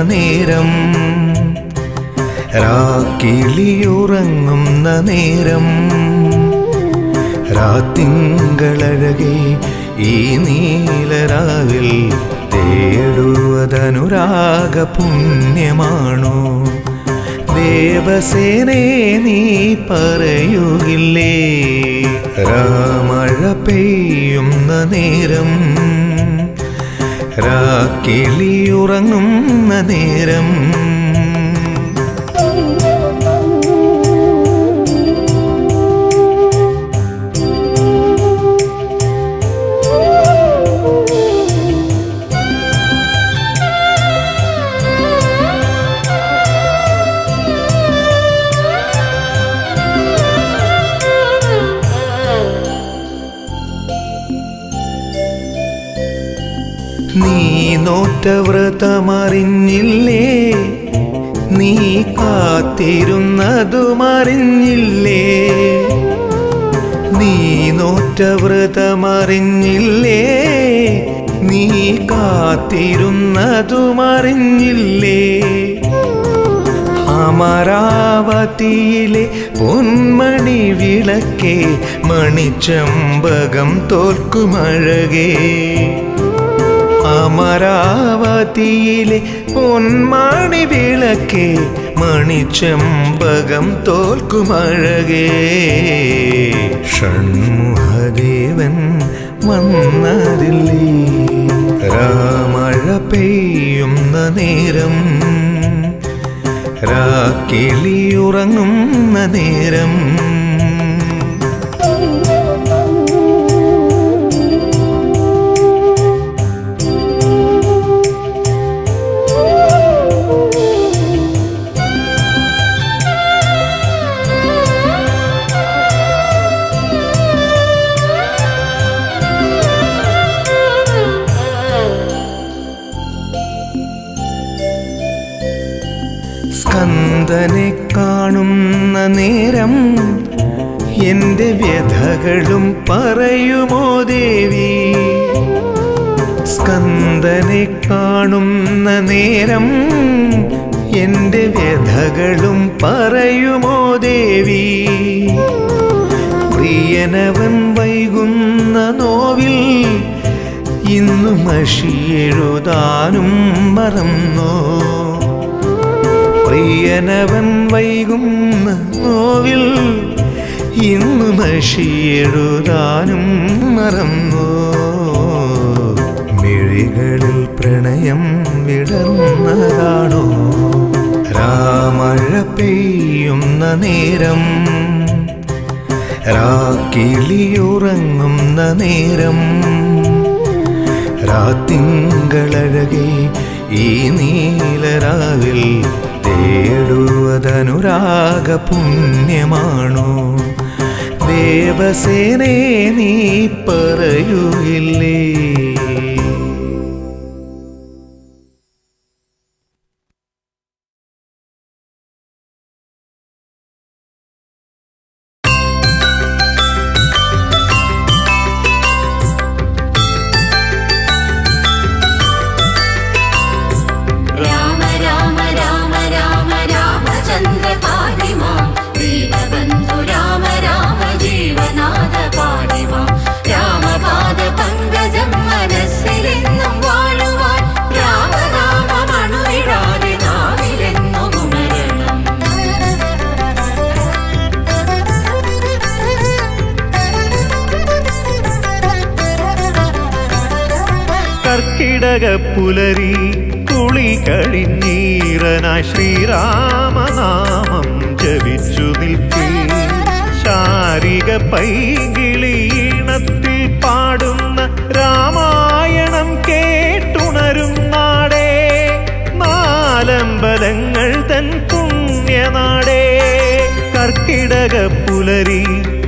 നേരം, രാക്കിളിയുറങ്ങുന്ന നേരം, രാത്തിങ്കളഴകേ ഈ നീലരാവിൽ തേടുവതനുരാഗ പുണ്യമാണോ? ദേവസേനേ നീ പറയുകില്ലേ? രാമഴ പെയ്യുന്ന നേരം, രാക്കിളിയുറങ്ങുന്ന നേരം, നീ നോറ്റ വ്രതമറിഞ്ഞില്ലേ? നീ കാത്തിരുന്നതുമറിഞ്ഞില്ലേ? നീ നോറ്റ വ്രതമറിഞ്ഞില്ലേ? നീ കാത്തിരുന്നതുമറിഞ്ഞില്ലേ? അമരാവതിയിലെ പൊന്മണി വിളക്കേ, മണിച്ചമ്പകം തോൽക്കുമഴകേ. അമരാവതിയിലെ പൊന്മണി വിളക്കേ, മണിച്ചമ്പകം തോൽക്കുമഴകേ. ഷൺമുഖദേവൻ വന്നതില്ലേ? രാമഴ പെയ്യുന്ന നേരം, രാക്കിളിയുറങ്ങുന്ന നേരം, സ്കന്ദനെ കാണുന്ന നേരം, എൻ്റെ വ്യഥകളും പറയുമോ ദേവി? സ്കന്ദനെ കാണുന്ന നേരം, എൻ്റെ വ്യഥകളും പറയുമോ ദേവി? പ്രിയനവൻ വൈകുന്ന നോവിൽ ഇന്നു മഷിയെഴുതാനും മറന്നോ? പ്രിയനവൻ വൈകുന്ന നോവിൽ ഇന്നു മഷിയെഴുതാനും മറന്നോ? മിഴികളിൽ പ്രണയം വിടർന്നതാണോ? രാമഴ പെയ്യുന്ന നേരം, രാക്കിളിയുറങ്ങുന്ന നേരം, രാത്തിങ്കളഴകേ ഈ നീലരാവിൽ തേടുവതനുരാഗ പുണ്യമാണോ? ദേവസേനേ നീ പറയുകില്ലേ? കർക്കിടകപ്പുലരി കുളി കഴിഞ്ഞീറനായി ശ്രീരാമനാമം ജപിച്ചു നിൽക്കേ. ശാരിക പൈകിളീണത്തിൽ പാടുന്ന രാമായണം കേട്ടുണരും നാടേ, നാലമ്പലങ്ങൾ തൻ പുണ്യനാടേ. കർക്കിടകപ്പുലരി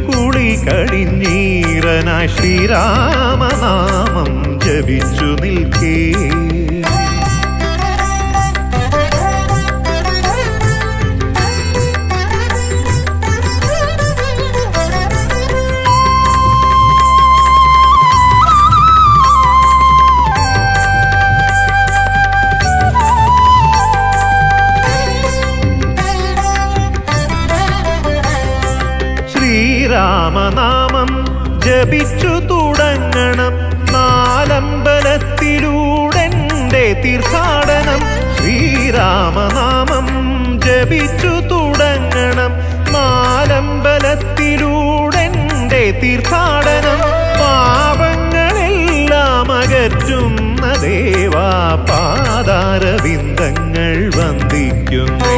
കുളി കഴിഞ്ഞീറനായി ശ്രീരാമനാമം ജപിച്ചു നിൽക്കേ. ശ്രീരാമനാമം ജപിച്ചു തുടങ്ങണം, നാലമ്പലത്തിലൂടെന്റെ തീർത്ഥാടനം. ശ്രീരാമനാമം ജപിച്ചു തുടങ്ങണം, നാലമ്പലത്തിലൂടെന്റെ തീർത്ഥാടനം. പാപങ്ങളെല്ലാം അകറ്റുന്ന ദേവാ പാദാരവിന്ദങ്ങൾ വന്ദിക്കുന്നേ.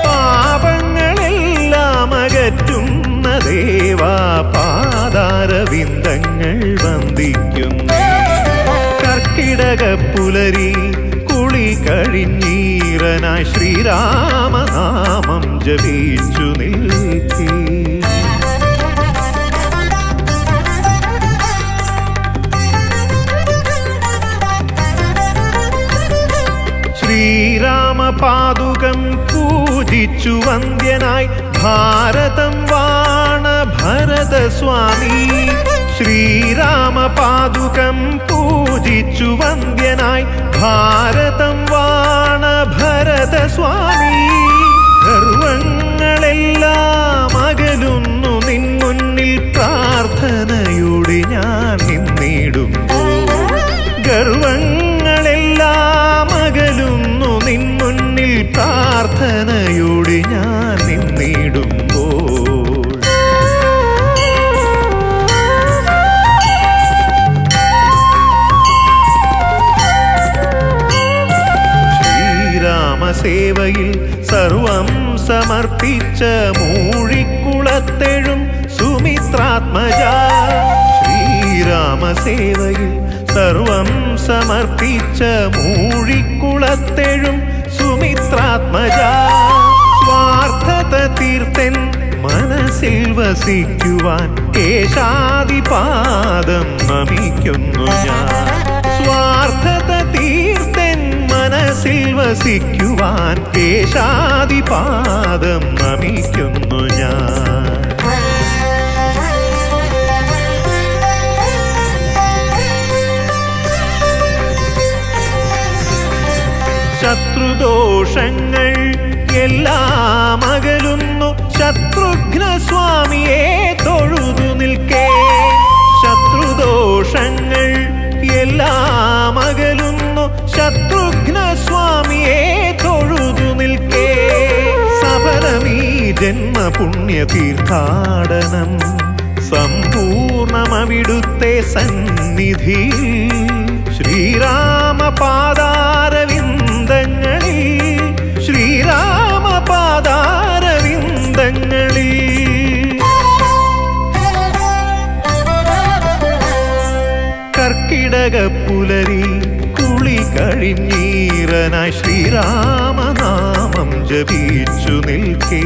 പാപങ്ങളെല്ലാം അകറ്റുന്ന ദേവാ പാദാരവിന്ദങ്ങൾ വന്ദിക്കുന്നേ. കർക്കിടക പുലരി കുളി കഴിഞ്ഞീറനായി ശ്രീരാമനാമം ജപിച്ചു നിൽക്കേ. ശ്രീരാമപാദുകം പൂജിച്ചു വന്ദ്യനായി ഭാരതം വാണ ഭരതസ്വാമി. ശ്രീരാമപാദുകം പൂജിച്ചു വന്ദ്യനായി ഭാരതം വാണ ഭരതസ്വാമി. ഗർവങ്ങളെല്ലാം അകലുന്നു നിൻ മുന്നിൽ പ്രാർത്ഥനയോടെ ഞാൻ നിന്നിടുമ്പോൾ. ഗർവങ്ങളെല്ലാം അകലുന്നു നിൻ മുന്നിൽ പ്രാർത്ഥനയോടെ ഞാൻ നിന്നിടുമ്പോൾ. ശ്രീരാമസേവയിൽ സർവം സമർപ്പിച്ച മൂഴിക്കുളത്തെഴും സുമിത്രാത്മജ. ശ്രീരാമസേവയിൽ സർവം സമർപ്പിച്ച മൂഴിക്കുളത്തെഴും സുമിത്രാത്മജ. സ്വാർത്ഥത തീർത്തൻ മനസ്സിൽ വസിക്കുവാൻ കേശാദിപാദം നമിക്കുന്നു ഞാൻ. സ്വാർത്ഥത തീർത്തൻ മനസ്സിൽ വസിക്കുവാൻ കേശാദിപാദം നമിക്കുന്നു ഞാൻ. ശത്രുദോഷങ്ങൾ എല്ലാം അകലുന്നു ശത്രുഘ്നസ്വാമിയെ തൊഴുതു നിൽക്കേ. ശത്രുദോഷങ്ങൾ എല്ലാം അകലുന്നു ശത്രുഘ്നസ്വാമിയെ തൊഴുതു നിൽക്കേ. സഫലമീ ജന്മപുണ്യ തീർത്ഥാടനം സമ്പൂർണമവിടുത്തെ സന്നിധി. ശ്രീരാമപാദാരവിന്ദങ്ങളിൽ ശ്രീരാമപാദാരവിന്ദങ്ങളിൽ. കർക്കിടക പുലരി കുളി കഴിഞ്ഞീറനായി ശ്രീരാമനാമം ജപിച്ചു നിൽക്കേ.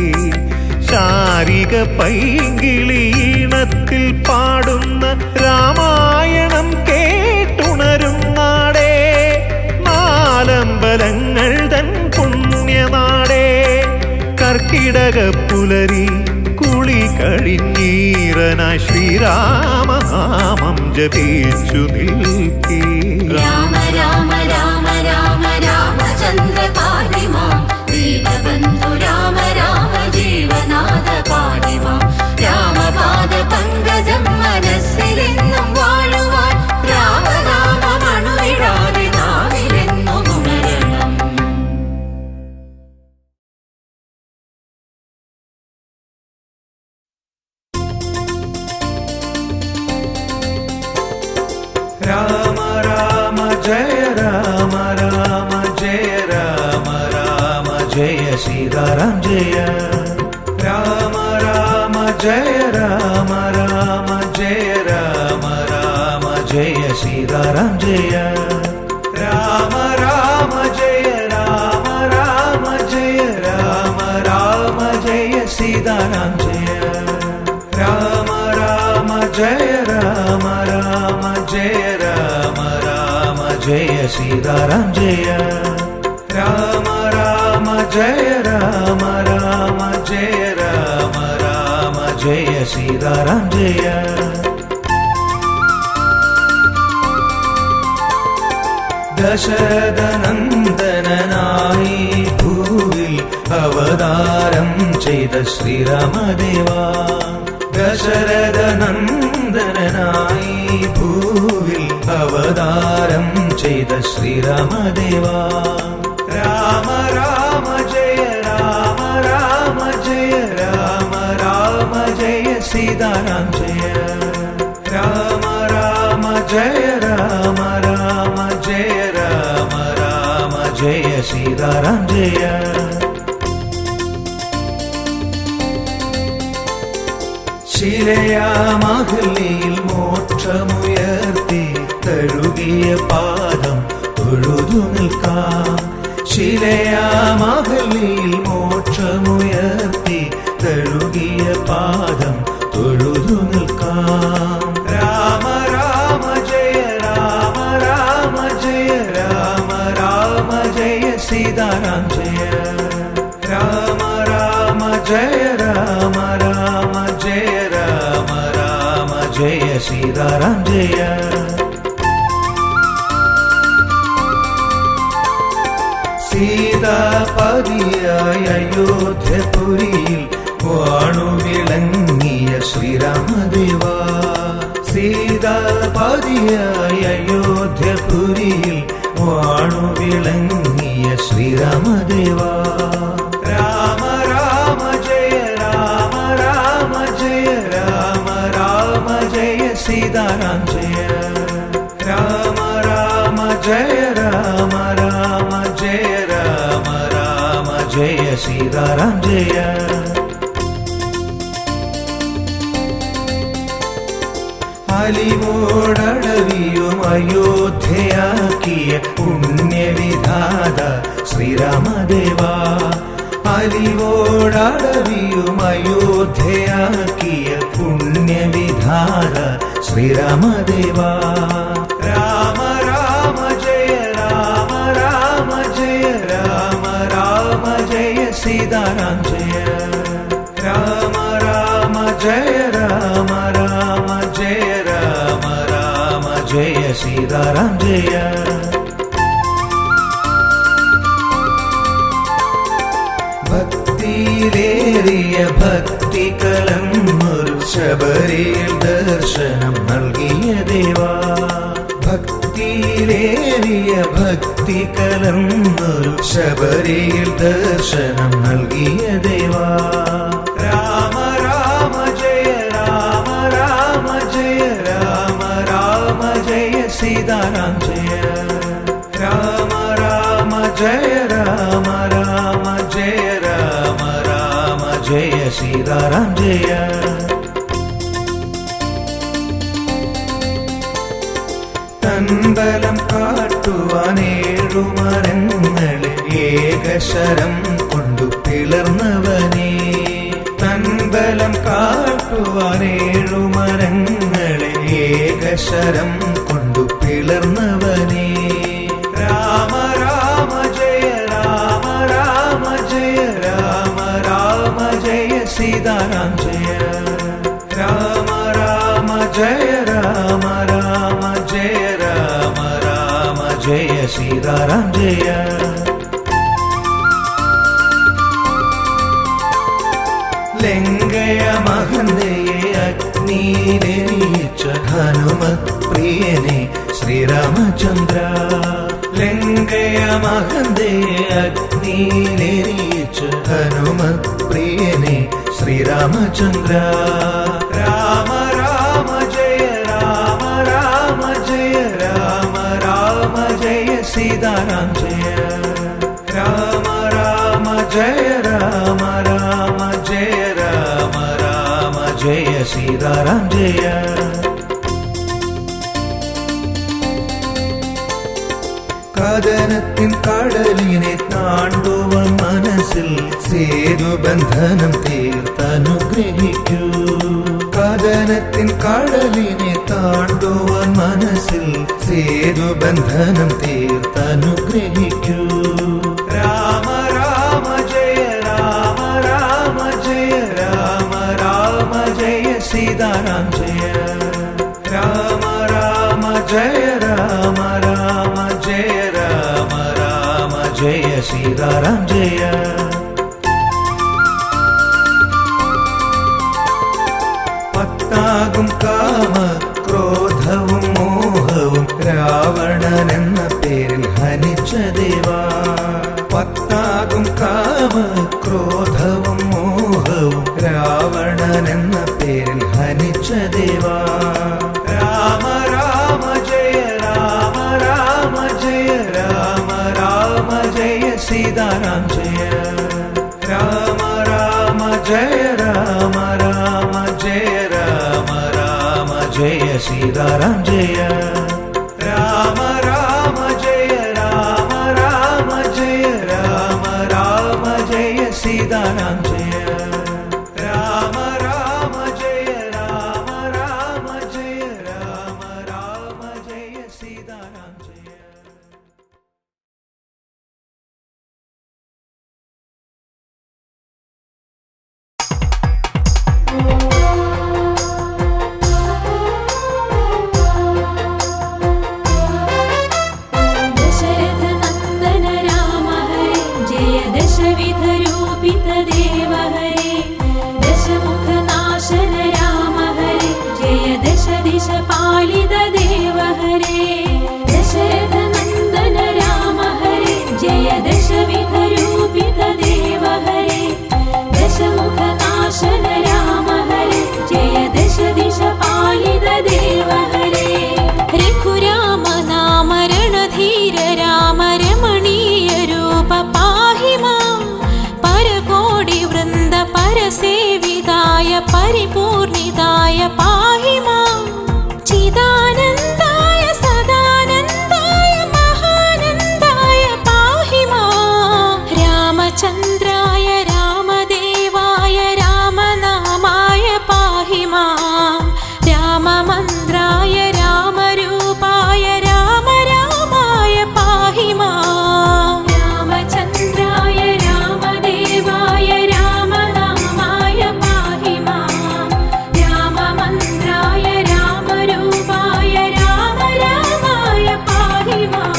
ശാരിക പൈങ്കിളീണത്തിൽ പാടുന്ന രാമായണം കേട്ടുണരും നാടേ. നാലമ്പലങ്ങൾ തൻ പുണ്യനാടേ. കർക്കിടക പുലരി കുളി കഴിഞ്ഞീറനായി ശ്രീരാമനാമം ജപിച്ചു നിൽക്കേ. രാമ രാമ രാമ രാമ രാമചന്ദ്ര പാടിമാം ദീനബന്ധു രാമ രാമ ജീവനാഥ പാടിമാം. രാമപാദ പങ്കജം മനസ്സിലെന്നും വാഴുവാൻ രാമനാമമണുവിടാതെ നാവിലെന്നും ഉണരണം. രാമ രാമ ജയ രാമ രാമ ജയ രാമ രാമ ജയ സീതാരാം ജയ. രാമ രാമ ജയ രാമ രാമ ജയ രാമ രാമ ജയ സീതാരാം ജയ. രാമ രാമ ജയ രാമ രാമ ജയ രാമ രാമ ജയ സീതാരാം ജയ. രാമ രാമ ജയ രാമ രാമ ജയ രാമ രാമ ജയ സീതാരാം ജയ. രാമ രാമ ജയ രാമ രാമ ജയ രാമ രാമ ജയ സീതാരാം ജയ. ദശരഥനന്ദനായി ഭൂവിൽ അവതാരം ചെയ്ത ശ്രീരാമദേവാ. ദശരഥ നന്ദനായി ഭൂവിൽ അവതാരം ചെയ്ത ശ്രീരാമദേവാ രാമ രാമ ജയ രാമ രാമ ജയ രാമ രാമ ജയ സീതാരാം ജയ രാമ രാമ ജയ രാമ രാമ ജയ രാമ രാമ ജയ സീതാരാം ജയ ശിലയാമഹല്ലിയിൽ മോക്ഷമുയർത്തി തഴുകിയ പാദം തൊഴുതു നിൽക്കാം ശിലയാമഹല്ലിയിൽ മോക്ഷമുയർത്തി തഴുകിയ പാദം തൊഴുതു നിൽക്കാം രാമ രാമ ജയ രാമ രാമ ജയ രാമ രാമ ജയ സീതാരാം ജയ രാമ രാമ ജയ രാമ രാമ ജയ രാമ രാമ ജയ സീതാരാം ജയ സീതാപതിയായ അയോധ്യപുരിയിൽ വാണുവിളങ്ങിയ ശ്രീരാമദേവാ സീതാപതിയായ അയോധ്യപുരിയിൽ വാണുവിളങ്ങിയ ശ്രീരാമദേവാ രാമ രാമ ജയ രാമ രാമ ജയ രാമ രാമ ജയ സീതാരാം ജയ രാമ രാമ ജയ രാമ രാമ ജയ രാമ രാമ ജയ സീതാരാം ജയ അലിവോടടവിയും അയോധ്യയാക്കിയ പുണ്യവിധാത ശ്രീരാമദേവാ അലിവോടടവിയും അയോധ്യയാക്കിയ പുണ്യവിധാത ശ്രീരാമദേവാ രാമ രാമ ജയ രാമ രാമ ജയ രാമ രാമ ജയ സീതാരാം ജയ രാമ രാമ ജയ രാമ രാമ ജയ രാമ രാമ ജയ സീതാരാം ജയ ഭക്തിയിലേറിയ ഭക്തി കലർന്നൊരു ശബരിയിൽ ദർശനം നൽകിയ ദേവാ ഭക്തിയിലേറിയ ഭക്തി കലർന്നൊരു ശബരിയിൽ ദർശനം നൽകിയ ദേവാ രാമ രാമ ജയ രാമ രാമ ജയ രാമ രാമ ജയ സീതാരാം ജയ രാമ രാമ ജയ രാമ രാമ ജയ രാമ രാമ ജയ സീതാരാം ജയ തൻബലം കാട്ടുവാനേഴുമരങ്ങളെ ഏകശരം കൊണ്ടു പിളർന്നവനേ തൻബലം കാട്ടുവാനേഴുമരങ്ങളെ ഏകശരം കൊണ്ടു പിളർന്നവനേ രാമ രാമ ജയ രാമ രാമ ജയ രാമ രാമ ജയ സീതാരാം ജയ രാമ രാമ ജയ രാമ രാമ ജയ രാമ രാമ ജയ സീതാരാം ജയ ലങ്കയ മഹന്തയെ അഗ്നിയിലെരിയിച്ച ഹനുമത് പ്രിയനെ ശ്രീരാമചന്ദ്ര ലങ്കയ മഹന്തയെ അഗ്നിയിലെരിയിച്ച ഹനുമത് പ്രിയനെ ശ്രീരാമചന്ദ്ര രാമ രാമ ജയ രാമ രാമ ജയ രാമ രാമ ജയ സീതാരാം ജയ രാമ രാമ ജയ രാമ രാമ ജയ രാമ രാമ ജയ സീതാരാം ജയ കഥനത്തിൻ കടലിനെ താണ്ടുവാൻ മനസ്സിൽ സേതുബന്ധനം തീർത്തനുഗ്രഹിക്കൂ കഥനത്തിൻ കടലിനെ താണ്ടുവാൻ മനസ്സിൽ സേതുബന്ധനം തീർത്തനുഗ്രഹിക്കൂ രാമ രാമ ജയ രാമ രാമ ജയ രാമ രാമ ജയ സീതാരാം ജയ രാമ രാമ ജയ രാമ രാമ ജയ രാമ രാമ ജയ സീതാരാം ജയ ക്രോധവും മോഹവും രാവണൻ എന്ന പേരിൽ ഹനിച്ച ദേവാ. രാമ രാമ ജയ രാമ രാമ ജയ രാമ രാമ ജയ സീതാറാം ജയ. രാമ രാമ ജയ രാമ രാമ ജയ രാമ രാമ ജയ സീതാറാം ജയ. രാമ രാമ ജയ രാമ രാമ ജയ രാമ രാമ ജയ സീതാറാം ജയ. രാമ രാമ ജയ രാമ രാമ ജയ രാമ രാമ ജയ സീതാറാം ജയ. दशरथ नंदन राम हरे जय दशविध रूपित देव हरे. दशमुख नाशन राम हरे जय दश दिश पालित देव हरे. दशरथ नंदन राम हरे जय दशविध रूपित देव हरे. दशमुख नाशन राम हरे जय दश दिश पालित देव हरे. रघुराम नाम रणधीर राम रमणीय रूप पाहि मां. परकोटि वृन्द परसेविताय परिपूर्णिताय पाहि मां. चिदानन्दाय सदानन्दाय महानन्दाय पाहि मां. रामचन्द्राय रामदेवाय रामनामाय पाहि मां. राममन्द्राय रामरूपाय राम रामाय पाहि मां. रामचन्द्राय रामदेवाय रामनामाय पाहि मां. राममन्द्राय रामरूपाय राम रामाय पाहि मां.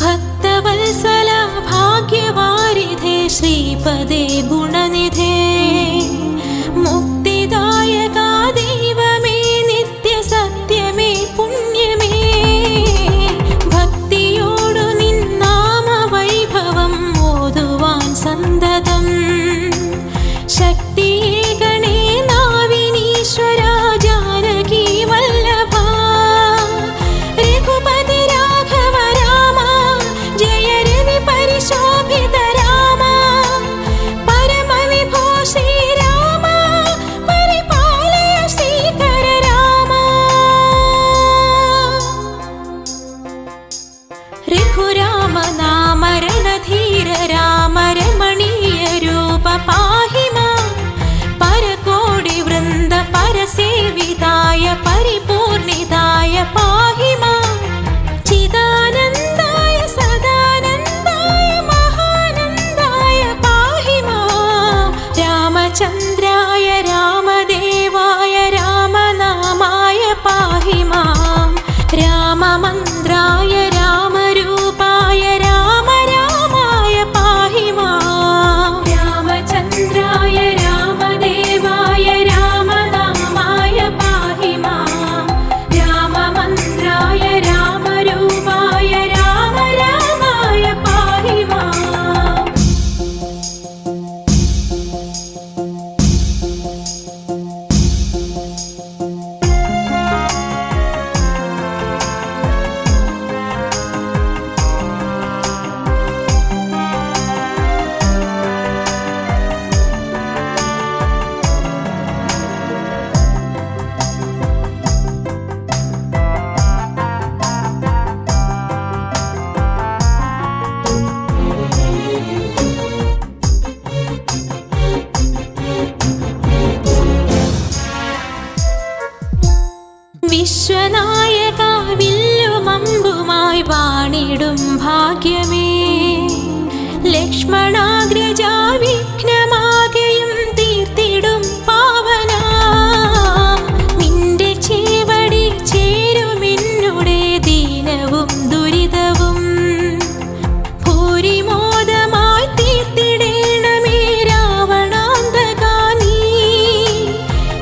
भक्तवत्सला भाग्यवारिधे श्रीपदे गुणनिधे. मुक्तिदायका दैवमे नित्य सत्यमे पुण्यमे. भक्तियोडु निन्नाम वैभवं ओदुवान् सन्दतम्. शक्तिये गणे नाविनीश्वरा जानकी वल्लभा. रघुपति राघव राम जय रवि परिशोभित राम. परम विभो श्रीराम परिपालय श्रीकर राम. रघुराम नाम रणधीर राम रमणीय रूप पाहि मां. परकोटि वृन्द परसेविताय परिपूर्णिताय पाहि मां. चिदानन्दाय सदानन्दाय महानन्दाय पाहि मां. रामचन्द्राय रामदेवाय रामनामाय पाहि मां. राममन्द्राय रामरूपाय राम रामाय पाहि मां. रामचन्द्राय रामदेवाय रामनामाय पाहि मां. കാത്തിടും ഭാഗ്യമേ ലക്ഷ്മണാഗ്രജാ വിഘ്നമാകെയും തീർത്തിടും പാവന നിന്റെ ചേവടി ചേരുമെന്നുടെ ദീനവും ദുരിതവും ഭൂരിമോദമായി തീർത്തിടേണമേ രാവണാന്തകാ നീ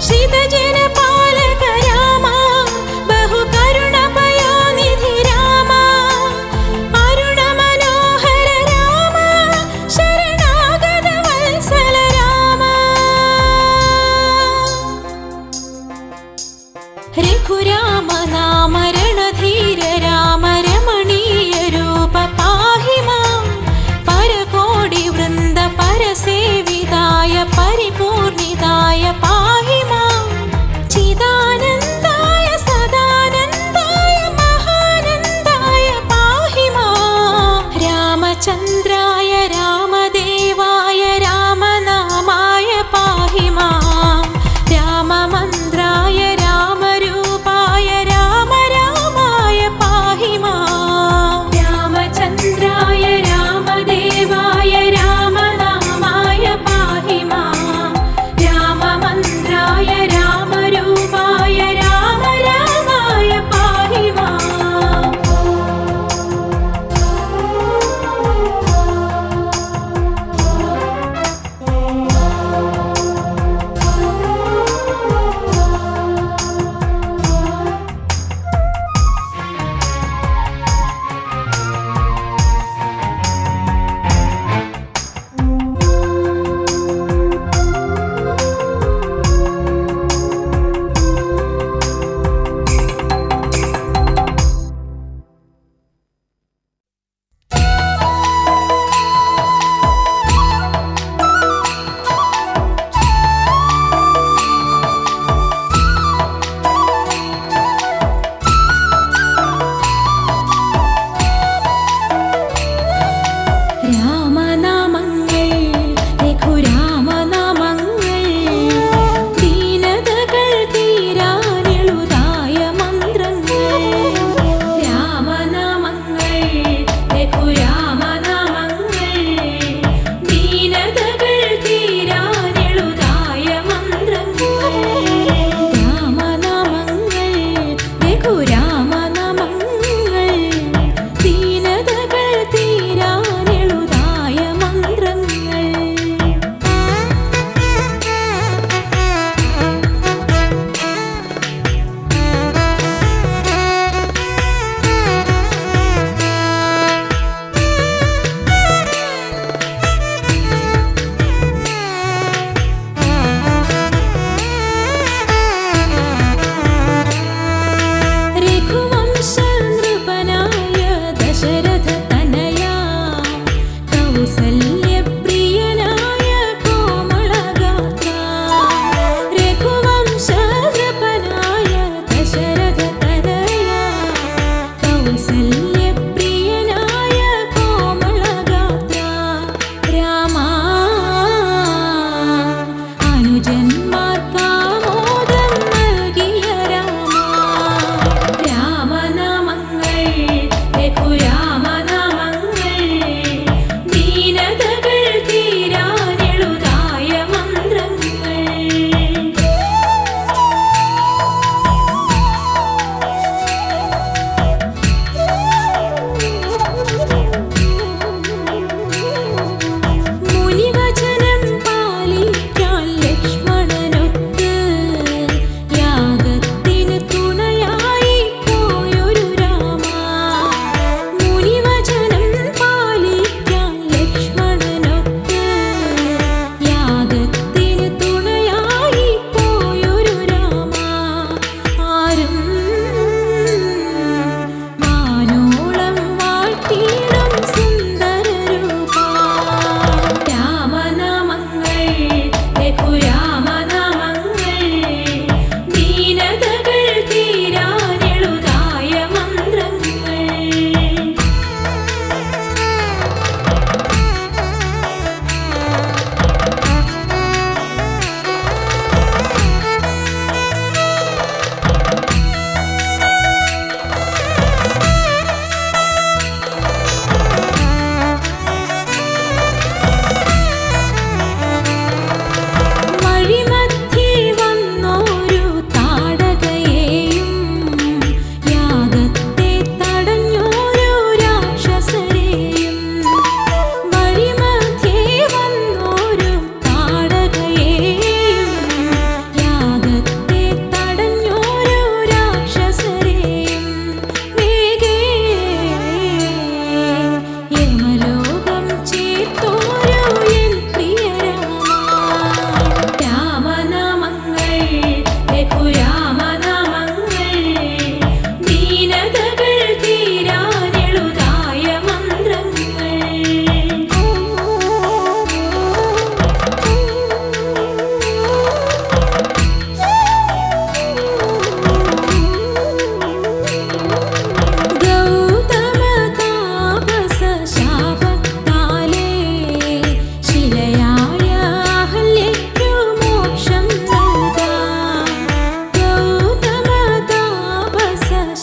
ശ്രിതജനപാലക രാമ ബഹുകരുണപയോനിധി രാമ അരുണമനോഹര രാമ ശരണ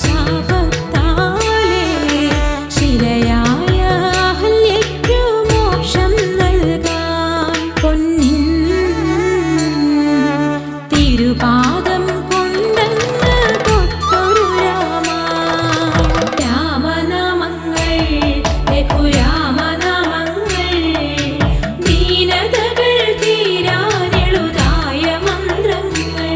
ശാപത്താലേ ശിലയായ അഹല്യയ്ക്കു മോക്ഷം നൽകാൻ പൊന്നിൻ തിരുപാദം കൊണ്ടെന്ന് തൊട്ടൊരു രാമനാമങ്ങൾ രഘുരാമനാമങ്ങൾ ദീനതകൾ തീരാനെളുതായ മന്ത്രങ്ങൾ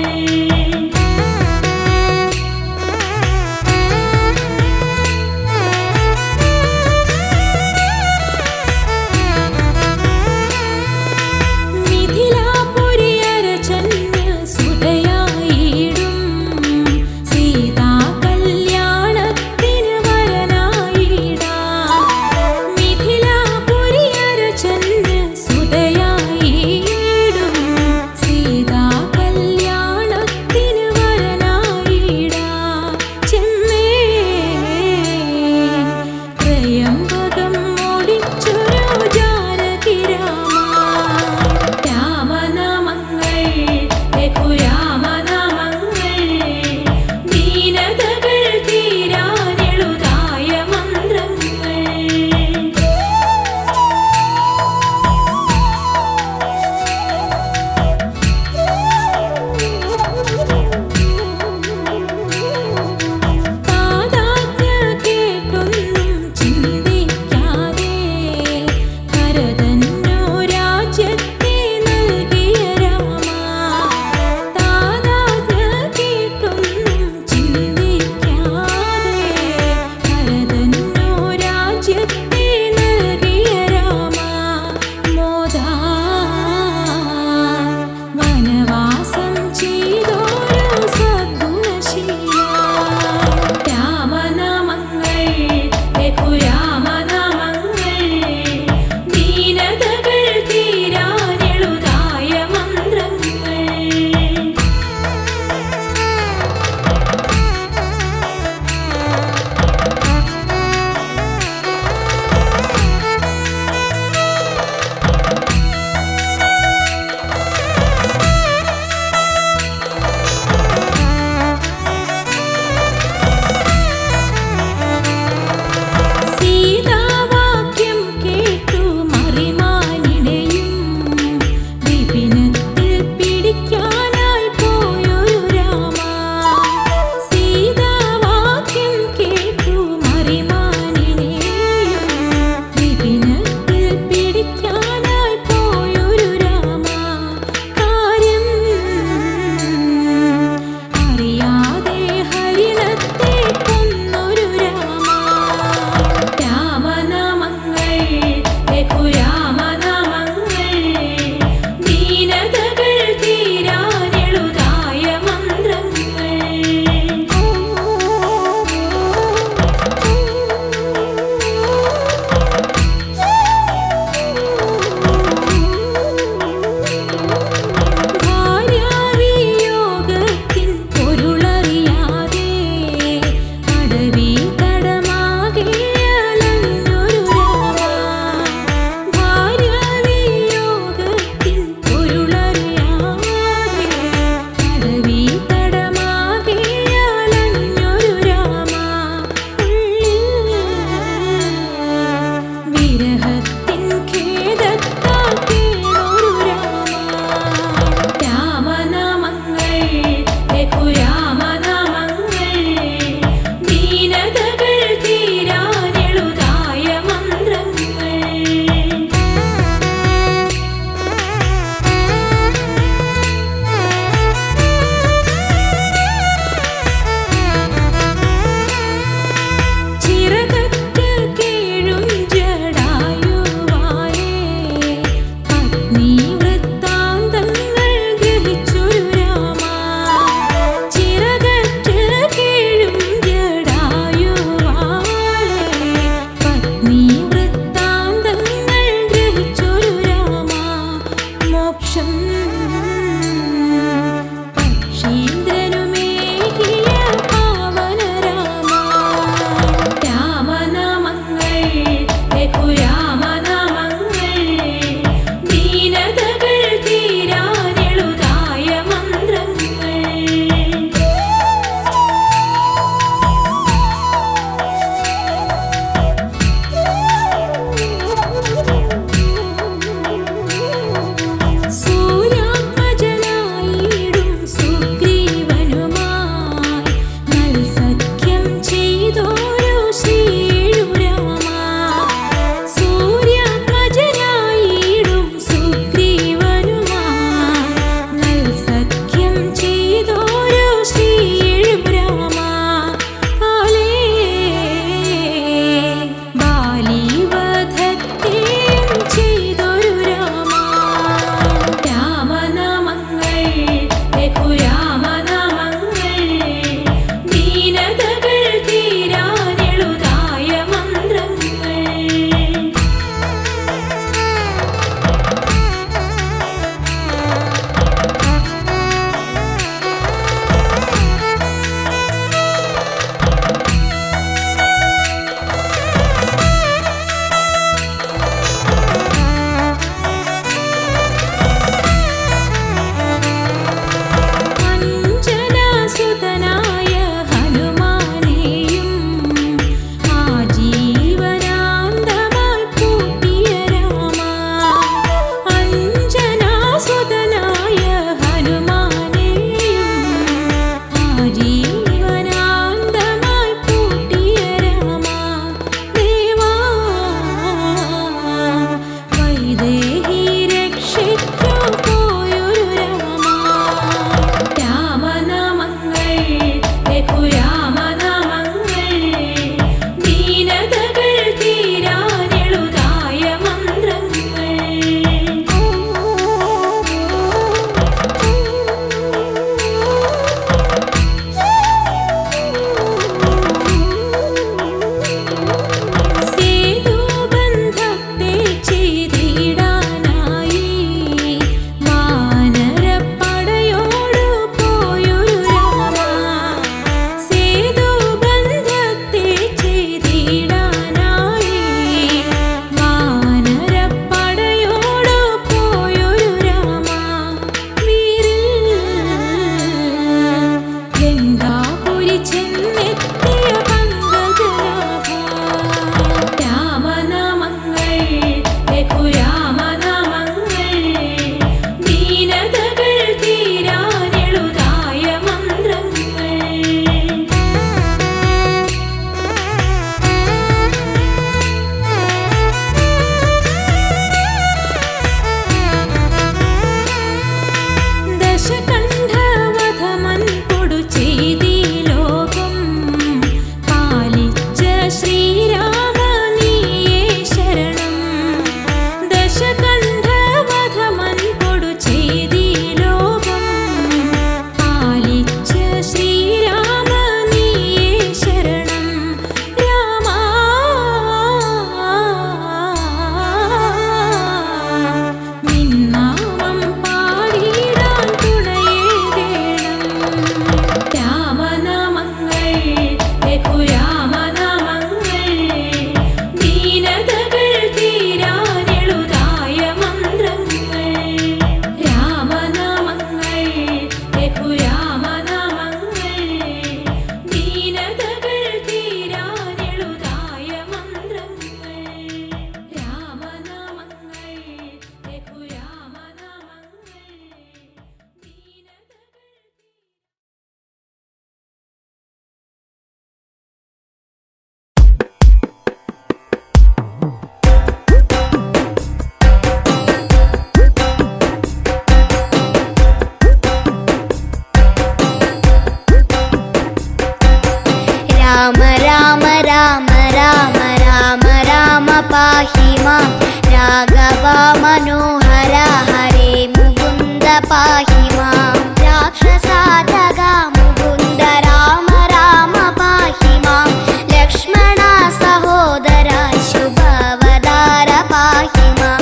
पाहि मां राघव मनोहर हरे मुकुन्द पाहि मां राक्षसाधग मुकुन्द राम राम पाहि मां लक्ष्मण सहोदर शुभवतार पाहि मां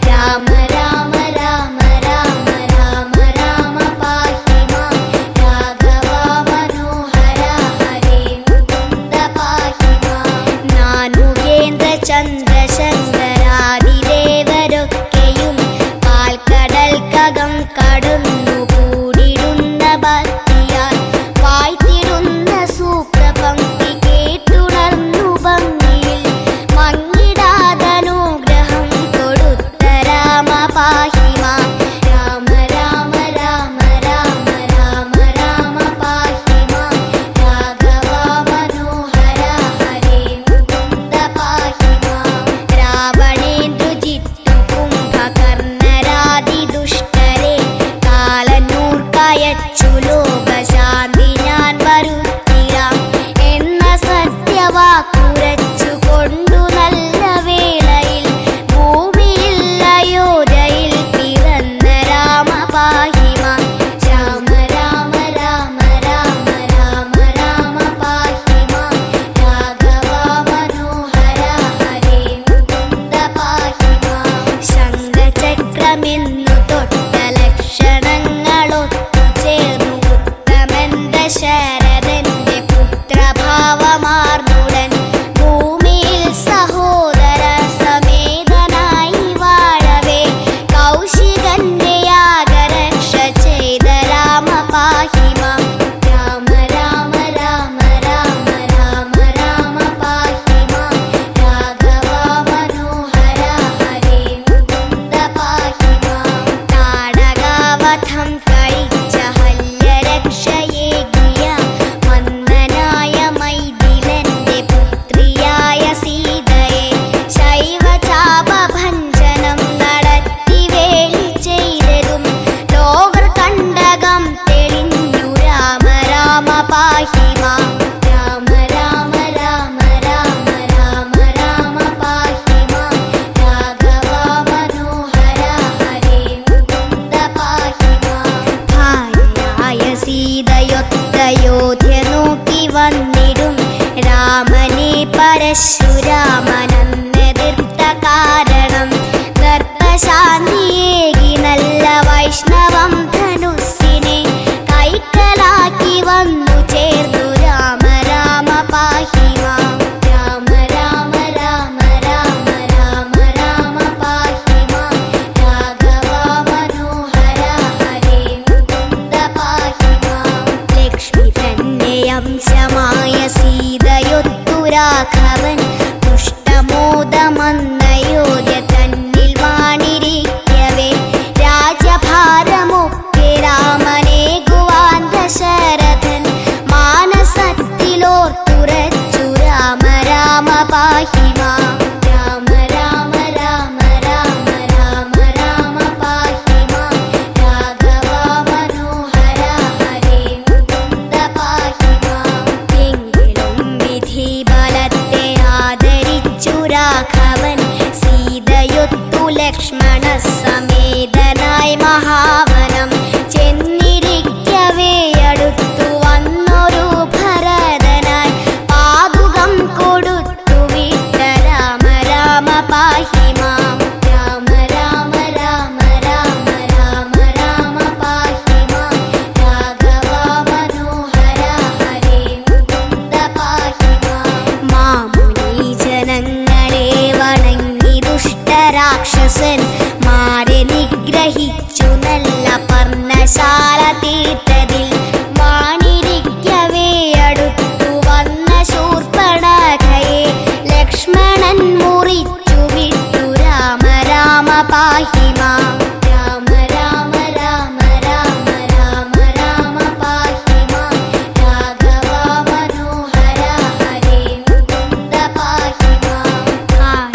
राम राम राम राम राम राम पाहि मां राघव मनोहर हरे मुकुन्द पाहि मां नानुगेन्द्र ചന്ദ്രശങ്കരാദിദേവരൊക്കെയും പാൽക്കടൽ കകം കടന്നു കൂടിടുന്ന ഭക്തിയാൽ വായ്ത്തിടുന്ന സൂക്തപംക്തി കേട്ടുണർന്നു ഭംഗിയിൽ മങ്ങിടാതനുഗ്രഹം കൊടുത്ത രാമ പാഹി മാം രാമ രാമ രാമ രാമ രാമ രാമ പാഹി മാം രാഘവ മനോഹര ഹരേ മുകുന്ദ പാഹി മാം രാവണേന്ദു ജിത്തു കുംഭകർണരാദി ദുഷ്ടരെ കാലനൂർക്കയച്ചു ലോകശാന്തി ഞാൻ വരുത്തിരാം എന്ന സത്യവാക്കുരച്ചു കൊണ്ടു നല്ല വേളയിൽ ഭൂമിയിൽ അയോധ്യയിൽ പിറന്ന രാമ പാഹി മാം രാമ രാമ രാമ രാമ രാമ രാമ പാഹി മാം രാഘവ മനോഹര ഹരേ മുകുന്ദ പാഹി മാം ശംഖചക്രമെന്നു തൊട്ട ലക്ഷണങ്ങളൊത്തു ചേർന്നു ഉത്തമൻ ദശരഥന്റെ പുത്രഭാവമാർന്നുടൻ ഭൂമിയിൽ സഹോദര സമേതനായി വാഴവേ കൗശികന്റെ യാഗരക്ഷ ചെയ്ത രാമ പാഹി മാം രാമ രാമ രാമ രാമ രാമ രാമ പാഹി മാം രാഘവ മനോഹര ഹരേ മുകുന്ദ പാഹി മാം താടകാവധം കഴിച്ച ഹല്യരക്ഷയേകിയ മന്ദനായ മൈഥിലന്റെ പുത്രിയായ സീതയെ ശൈവചാപഭഞ്ജനം നടത്തി വേലി ചെയ്തതും ലോകർ കണ്ടകം തെളിഞ്ഞു രാമ രാമ പാഹി മാം രാമ രാമ രാമ രാമ രാമ രാമ പാഹി മാം രാഘവ മനോഹര ഹരേ മുകുന്ദ പാഹി മാം ഭാര്യയായ സീതയൊത്തയോധ്യ നോക്കി വന്നിടും രാമനെ പരശുരാമനെതിർത്ത കാരണം ദർപ്പശാന്തിയേകി നല്ല വൈഷ്ണവം ധനുസ്സിനെ കൈക്കലാക്കി വന്നു ചേർന്നു രാമ രാമ പാഹി മാം രാമ രാമ രാമ രാമ രാമ രാമ പാഹി മാം രാഘവ മനോഹര ഹരേ മുകുന്ദ പാഹി മാം ലക്ഷ്മി തന്നെ അംശമായ സീതയൊത്തു രാഘവൻ പുഷ്ടമോദമന്നയോധ്യ തന്നിൽ വാണിരിക്കവേ രാജ്യഭാരമൊക്കെ രാമനേകുവാൻ ദശരഥൻ മാനസത്തിലോർത്തുറച്ചു രാമ രാമ പാഹി മാം രാമ രാമ രാമ രാമ രാമ രാമ പാഹി മാം രാഘവ മനോഹര ഹരേ മുകുന്ദ പാഹി മാം എങ്കിലും വിധി ബലത്തെ ആദരിച്ചു രാഘവൻ സീതയൊത്തു ലക്ഷ്മണ സമേതനായി മഹാവനം ചെന്നിരിക്കവേ അടുത്തു വന്നൊരു ഭരതനായി പാതുകം കൊടുത്തു വിട്ട രാമ രാമ പാഹി മാം രാമ രാമ രാമ രാമ രാമ രാമ പാഹി മാം രാഘവ മനോഹര ഹരേ മുകുന്ദ പാഹി മാം മാമുനി ജനങ്ങളെ വണങ്ങി ദുഷ്ടരാക്ഷസൻ മാരെ നിഗ്രഹിച്ചു നല്ല പർണശാല തീർത്തതിൽ വാണിരിക്കവേ അടുത്തു വന്ന ശൂർപ്പണഖയെ ലക്ഷ്മണൻ മുറിച്ചു വിട്ടു രാമ രാമ പാഹി മാം രാമ രാമ രാമ രാമ രാമ രാമ പാഹി മാം രാഘവ മനോഹര ഹരേ മുകുന്ദ പാഹി മാം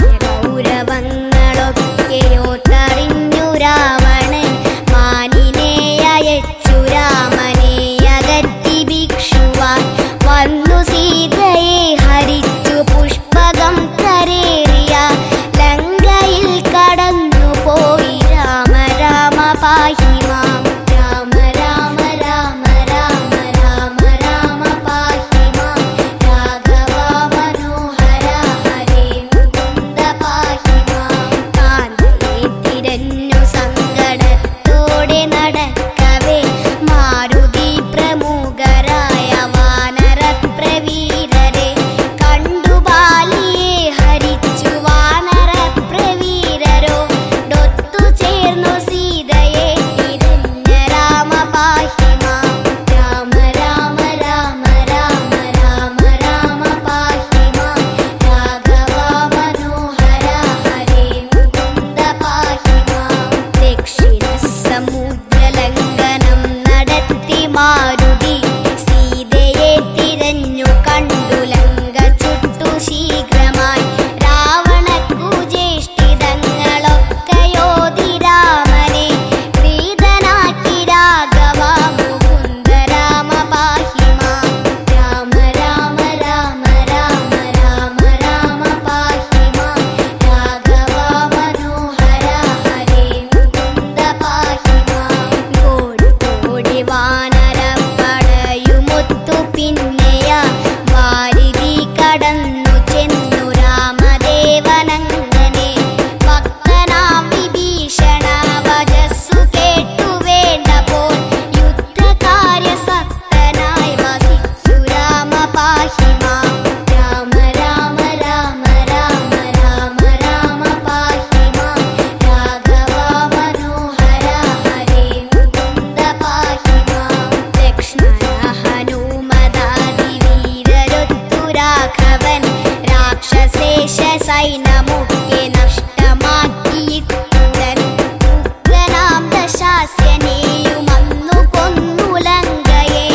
ഗൗരവങ്ങളൊക്കെയോ തറിഞ്ഞു രാവണൻ മാനിനെ അയച്ചു രാമനെ അകറ്റി ഭിക്ഷുവാൻ വന്നു സീതയെ ഹരിച്ചു പുഷ്പകം കരേറിയ സൈന്യമൊക്കെ നഷ്ടമാക്കിയിട്ടുടൻ ഉഗ്രനാം ദശാസ്യനെയും അന്നു കൊന്നു ലങ്കയെ.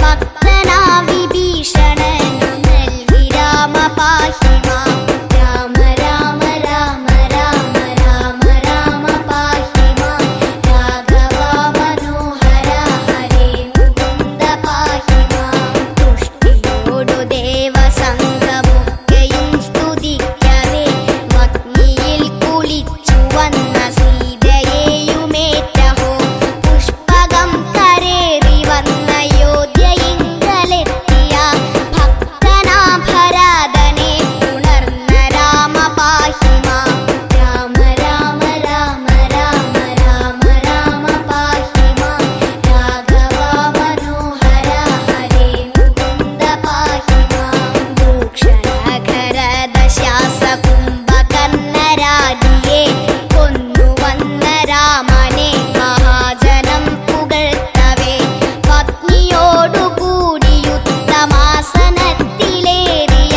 ഭക്തനാ വിഭീഷണനു നൽകി രാമ പാഹി മാം. രാമ രാമ രാമ രാമ രാമ രാമ പാഹി മാം. രാഘവ മനോഹര ഹരേ മുകുന്ദ പാഹി മാം. തുഷ്ടിയോടു ദേവസംഘമൊക്കെയും സ്തുതിക്കവേ അഗ്നിയിൽ കുളിച്ചു വന്ന സീതയെയുമേറ്റഹോ. പുഷ്പകം കരേറി വന്ന യോധ്യയിങ്കലെത്തിയ ഭക്തനാം ഭരതനെ ഉണർന്ന രാമ പാഹി മാം. രാമ രാമ രാമ രാമ രാമ രാമ പാഹി മാം. രാഘവ മനോഹര ഹരേ മുകുന്ദ പാഹി മാം. ഭൂക്ഷണഖരദശാസകുംഭകർണരാജിയെ കൊന്നുവന്ന രാമനെ മഹാജനം പുകഴ്ത്തവേ പത്നിയോടുകൂടി യുദ്ധമാസനത്തിലേറിയ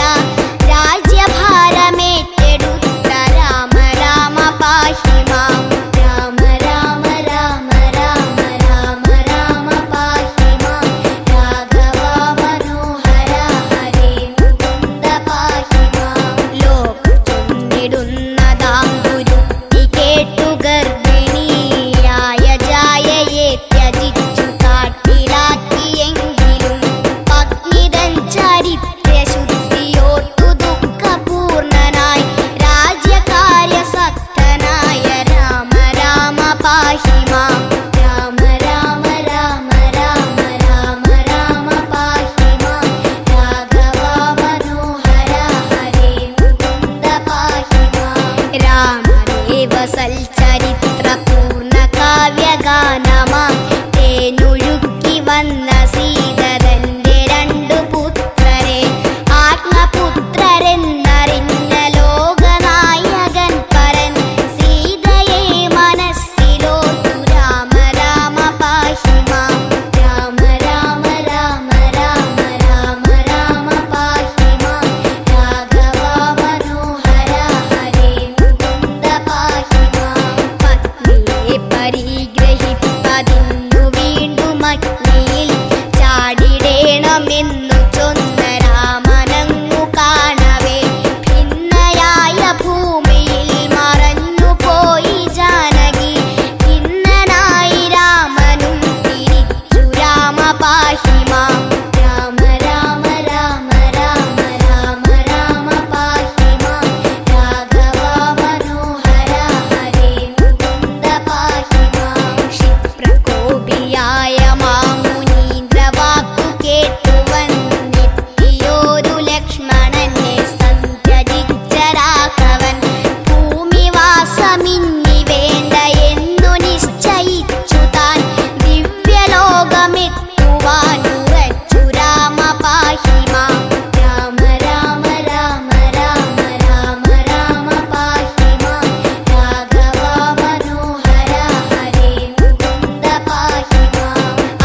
രാജ്യഭാരമേറ്റെടുത്ത രാമ രാമ പാഹി മാം. രാമ രാമ രാമ രാമ രാമ രാമ പാഹി മാം. രാഘവ മനോഹര ഹരേ മുകുന്ദ പാഹി മാം. ലോകചൊന്നിടുന്നതാം ഗുരുത്തി കേട്ടു ഗർഭിണിയായ ജായയെ ത്യജിച്ചു കാട്ടിലാക്കിയെങ്കിലും പത്നിതൻ ചരിത്രശുദ്ധിയോർത്തു ദുഃഖപൂർണനായി രാജ്യകാര്യസക്തനായ രാമ രാമ പാഹി മാം. രാമ രാമ രാമ രാമ രാമ രാമ പാഹി മാം. രാഘവ മനോഹര ഹരേ മുകുന്ദ പാഹി മാം. രാമദേവ സൽചരിത്ര പൂർണ്ണ കാവ്യഗാനമാം തേനൊഴുക്കി വന്ന സീതതന്റെ രണ്ടു പുത്രരെ ആത്മപുത്രരെന്നറിഞ്ഞ ലോകനായകൻ പരൻ സീതയെ മനസ്സിലോർത്തു രാമ രാമ പാഹി മാം. രാമ രാമ രാമ രാമ രാമ രാമ പാഹി മാം. രാഘവ മനോഹര ഹരേ മുകുന്ദ പാഹി മാം. പത്നിയെ പരിഗ്രഹിപ്പതിന്നു വീണ്ടും അഗ്നിയിൽ ചാടിടേണമെന്നു ചൊന്ന രാമനങ്ങു കാണവേ ഭിന്നയായ ഭൂമിയിൽ മറഞ്ഞുപോയി ജാനകി. ഭിന്നനായി രാമനും തിരിച്ചു രാമ പാഹി മാം. രാമ രാമ രാമ രാമ രാമ രാമ പാഹി മാം. രാഘവ മനോഹര ഹരേ മുകുന്ദ പാഹി മാം. ക്ഷിപ്രകോപിയായ മാമുനീന്ദ്രവാക്കു കേട്ടു വന്നെത്തിയോരു ലക്ഷ്മണനെ സന്ധ്യജിച്ച രാഘവൻ ഭൂമിവാസമിന്നി വേണ്ട എന്നു നിശ്ചയിച്ചു താൻ ദിവ്യലോകമെത്തുവാനുറച്ചു രാമ പാഹി മാം. രാമ രാമ രാമ രാമ രാമ രാമ പാഹി മാം. രാഘവ മനോഹര ഹരേ മുകുന്ദ പാഹി മാം.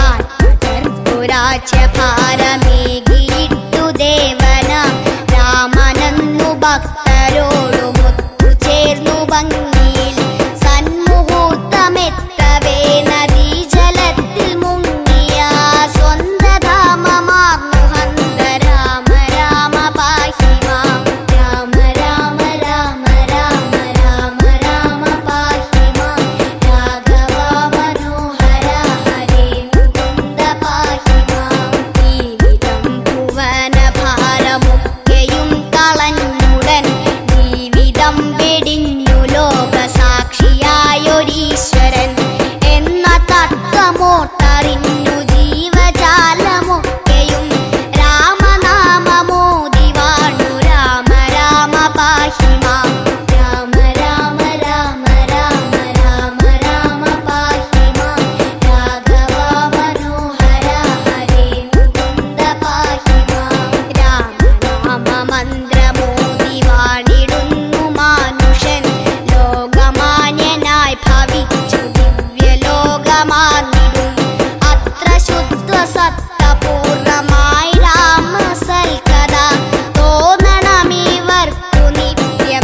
ആത്മകർപ്പുരാജ്യഭാരമേകിയിട്ടു ദേവനാം രാമനന്നു ഭക്തരോടുമൊത്തു ചേർന്നു ഭംഗിയിൽ സന്മുഹൂർത്തമെത്തവേ നദീജലത്തിൽ മുങ്ങിയ സ്വന്തധാമമാർന്നു ഹന്ത രാമ രാമ പാഹി മാം. രാമ രാമ രാമ രാമ രാമ രാമ പാഹി മാം. രാഘവ മനോഹര ഹരേ മുകുന്ദ പാഹി മാം. ഈ വിധം ഭുവനഭാരമൊക്കെയും കളഞ്ഞുടൻ ജീവിതം വെടിഞ്ഞു ലോകസാക്ഷിയായൊരീശ്വരൻ എന്ന തത്വമോട്ടറിഞ്ഞു ജീവജാലമൊക്കെയും രാമനാമമോദി വാണു രാമ രാമ പാഹി മാം. രാമ രാമ രാമ രാമ രാമ രാമ പാഹി മാം. രാഘവ മനോഹര ഹരേ മുകുന്ദ പാഹി മാം. രാമനാമ മന്ത്രമോദി വാണിടുന്നു മാനുഷൻ ലോകമാന്യനായി ഭവിച്ചു ദിവ്യലോകമാർന്നിടും. അത്ര ശുദ്ധസത്തപൂർണമായി രാമസൽക്കഥ തോന്നണമിവർക്കു നിത്യം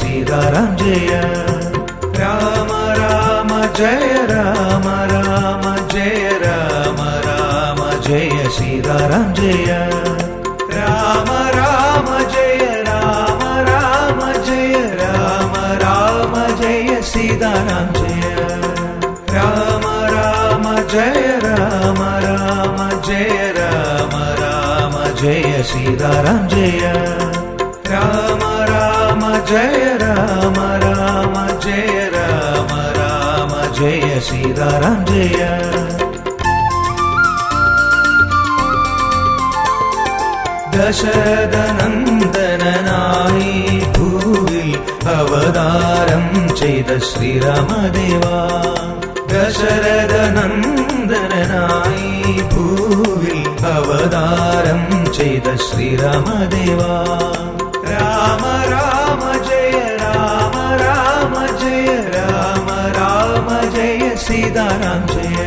സീതാറാം ജയ രാമ രാമ ജയ രാമ രാമ ജയ രാമ രാമ ജയ സീതാറാം ജയ രാമ രാമ ജയ രാമ രാമ ജയ രാമ രാമ ജയ സീതാറാം ജയ രാമ രാമ ജയ രാമ രാമ ജയ രാമ രാമ ജയ സീതാറാം ജയ രാമ രാമ ജയ രാമ രാമ ജയ രാമ രാമ ജയ സീതാറാം ജയ ദശരഥനന്ദനായി ഭൂവിൽ അവതാരം ചെയ്ത ശ്രീരാമദേവാ ദശരഥനന്ദനായി ഭൂവിൽ അവതാരം ചെയ്ത ശ്രീരാമദേവാ രാമ രാമ ജയ രാമ രാമ ജയ രാമ രാമ ജയ സീതാറാം ജയ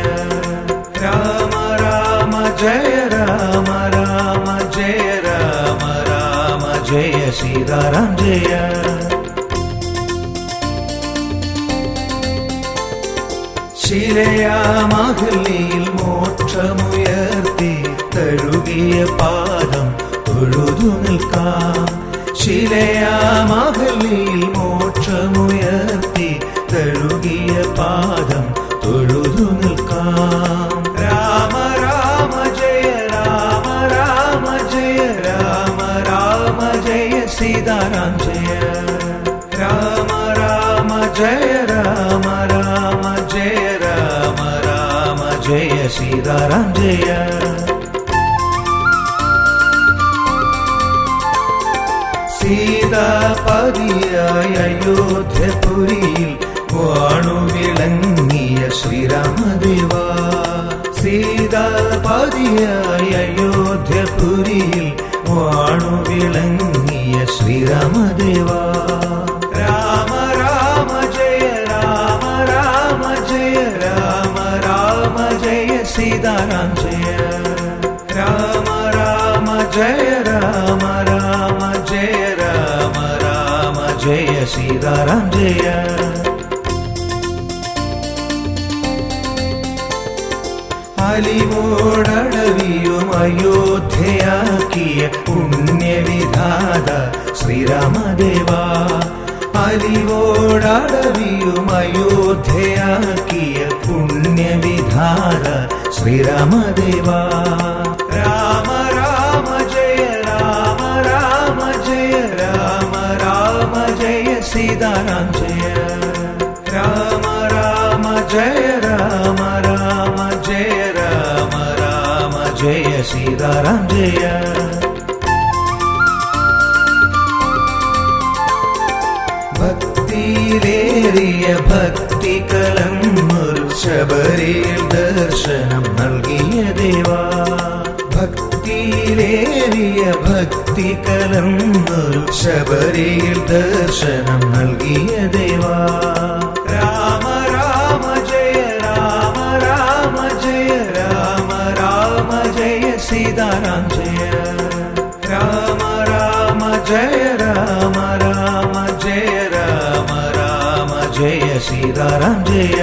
രാമ രാമ ജയ രാമ രാമ ജയ രാമ രാമ ജയ സീതാറാം ജയ ശിലയാമഹല്ലിയിൽ മോക്ഷമുയർത്തി തഴുകിയ പാദം തൊഴുതു നിൽക്കാം ശിലയാമഹല്ലിയിൽ മോക്ഷമുയർത്തി തഴുകിയ പാദം തൊഴുതു നിൽക്കാം രാമ രാമ ജയ രാമ രാമ ജയ രാമ രാമ ജയ സീതാറാം ജയ രാമ രാമ ജയ രാമ രാമ ജയ രാമ രാമ ജയ സീതാറാം ജയ സീതാപതിയായ അയോധ്യപുരിയിൽ വാണുവിളങ്ങിയ ശ്രീരാമദേവാ സീതാപതിയായ അയോധ്യപുരിയിൽ വാണുവിളങ്ങിയ ശ്രീരാമദേവാ രാമ രാമ ജയ രാമ രാമ ജയ രാമ രാമ ജയ സീതാറാം ജയ രാമ രാമ ജയ രാമ രാമ ജയ രാമ രാമ ജയ സീതാറാം ജയ അലിവോടടവിയും അയോധ്യയാക്കിയ പുണ്യവിധാത ശ്രീരാമദേവാ അലിവോടടവിയും അയോധ്യയാക്കിയ പുണ്യവിധാത ശ്രീരാമദേവാ രാമ രാമ ജയ രാമ രാമ ജയ രാമ രാമ ജയ സീതാറാം ജയ രാമ രാമ ജയ രാമ രാമ ജയ രാമ രാമ ജയ സീതാറാം ജയ ഭക്തിയിലേറിയ ഭക്തി കലർന്നൊരു ശബരിയിൽ ദർശനം നൽകിയ ദേവാ ഭക്തിയിലേറിയ ഭക്തി കലർന്നൊരു ശബരിയിൽ ദർശനം നൽകിയ ദേവാ രാമ രാമ ജയ രാമ രാമ ജയ രാമ രാമ ജയ സീതാറാം ജയ രാമ രാമ ജയ രാമ രാമ ജയ രാമ രാമ ജയ സീതാറാം ജയ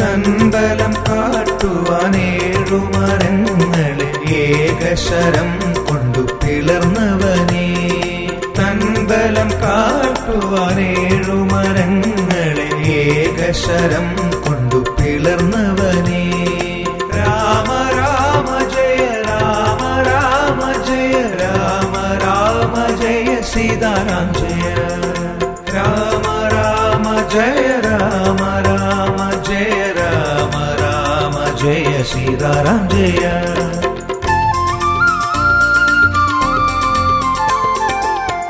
തൻബലം കാട്ടുവാനേഴുമരങ്ങളെ ഏകശരം കൊണ്ടു പിളർന്നവനേ തൻബലം കാട്ടുവാനേഴുമരങ്ങളെ ഏകശരം കൊണ്ടു പിളർന്നവനേ രാമ രാമ ജയ രാമ രാമ ജയ രാമ രാമ ജയ സീതാറാം ജയ രാമ രാമ ജയ രാമ രാമ ജയ രാമ രാമ ജയ സീതാറാം ജയ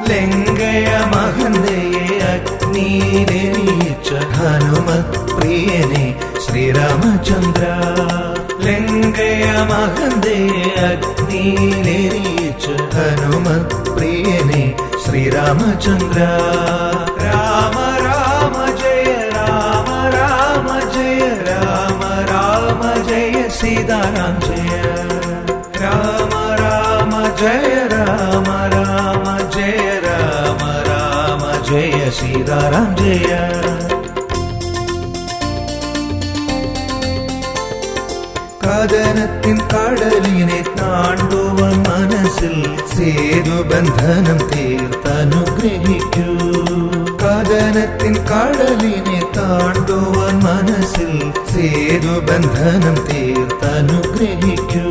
ലങ്കയ മഹന്തയെ അഗ്നിയിലെരിയിച്ച ഹനുമത് പ്രിയനെ ശ്രീരാമചന്ദ്ര ലങ്കയ മഹന്തയെ അഗ്നിയിലെരിയിച്ച ഹനുമത് പ്രിയനെ ശ്രീരാമചന്ദ്ര രാമ രാമ ജയ രാമ രാമ ജയ രാമ രാമ ജയ സീതാറാം ജയ രാമ രാമ ജയ സീതാറാം ജയ. കഥനത്തിൻ കടലിനെ താണ്ടുവാൻ മനസ്സിൽ സേതുബന്ധനം തീർത്തനുഗ്രഹിക്കൂ. കഥനത്തിൻ കടലിനെ താണ്ടുവാൻ മനസ്സിൽ സേതുബന്ധനം തീർത്തനുഗ്രഹിക്കൂ.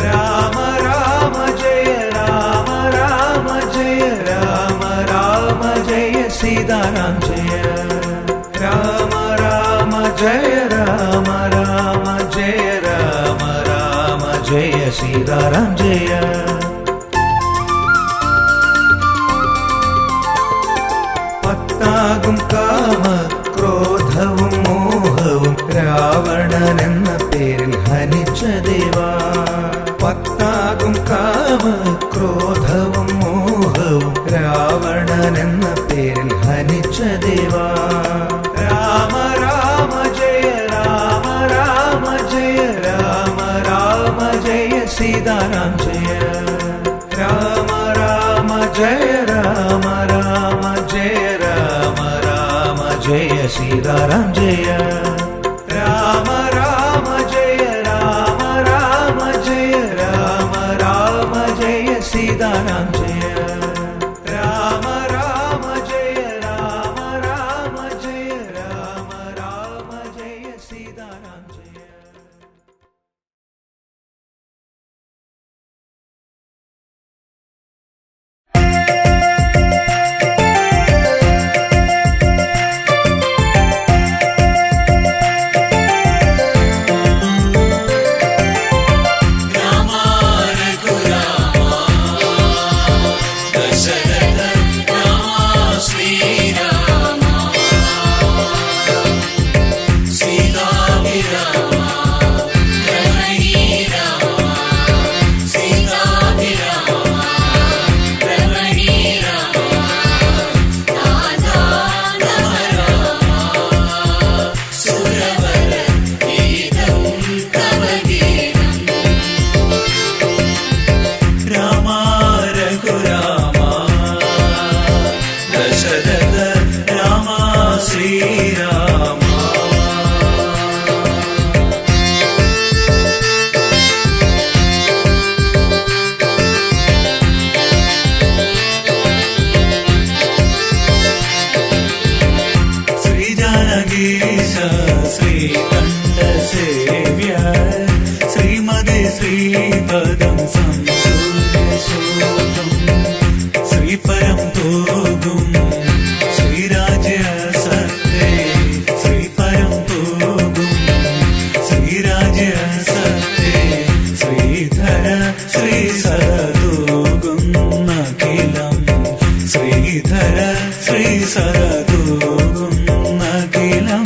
രാമ രാമ ജയ രാമ രാമ ജയ രാമ രാമ ജയ സീതാറാം ജയ. രാമ രാമ ജയ രാമ രാമ ജയ രാമ രാമ ജയ സീതാറാം ജയ. പത്താകും കാമ ക്രോധവും മോഹവും രാവണൻ എന്ന പേരിൽ ഹനിച്ച ദേവാ. പത്താകും കാമ ക്രോധവും മോഹവും രാവണൻ എന്ന പേരിൽ ഹനിച്ച ദേവാ. രാമ രാമ ജയ രാമ രാമ ജയ രാമ രാമ ജയ സീതാറാം ജയ. രാമ രാമ ജയ രാമ രാമ ജയ രാമ രാമ ജയ സീതാറാം ജയ. രാമ രാമ ജയ രാമ രാമ ജയ രാമ രാമ ജയ സീതാറാം ജയ. രാമ രാമ ജയ രാമ രാമ ജയ രാമ രാമ ജയ സീതാറാം ജയ. ശ്രീപദം സംസൂര്യശോഭം ശ്രീപരം തോകും ശ്രീരാജ്യ സത്തേ ശ്രീപരം തോകും ശ്രീരാജ്യ സത്തേ ശ്രീധര ശ്രീ സരതോകും അഖിലം ശ്രീധര ശ്രീ സരതോകും അഖിലം.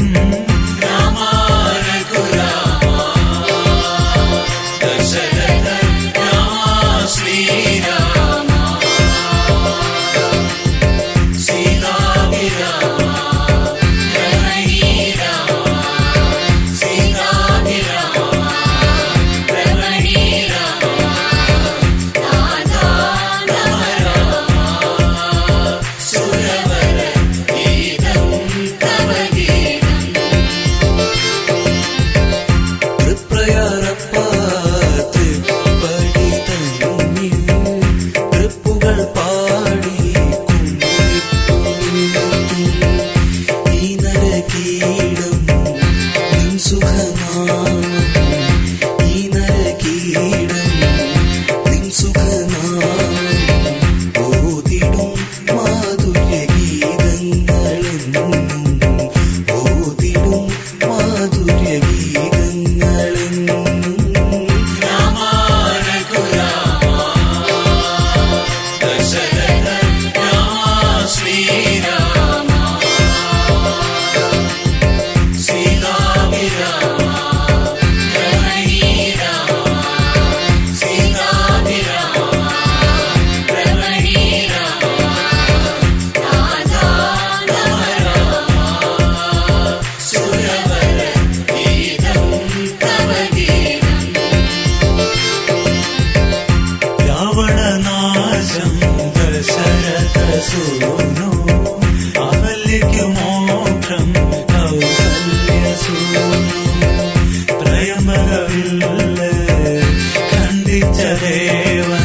ദേവൻ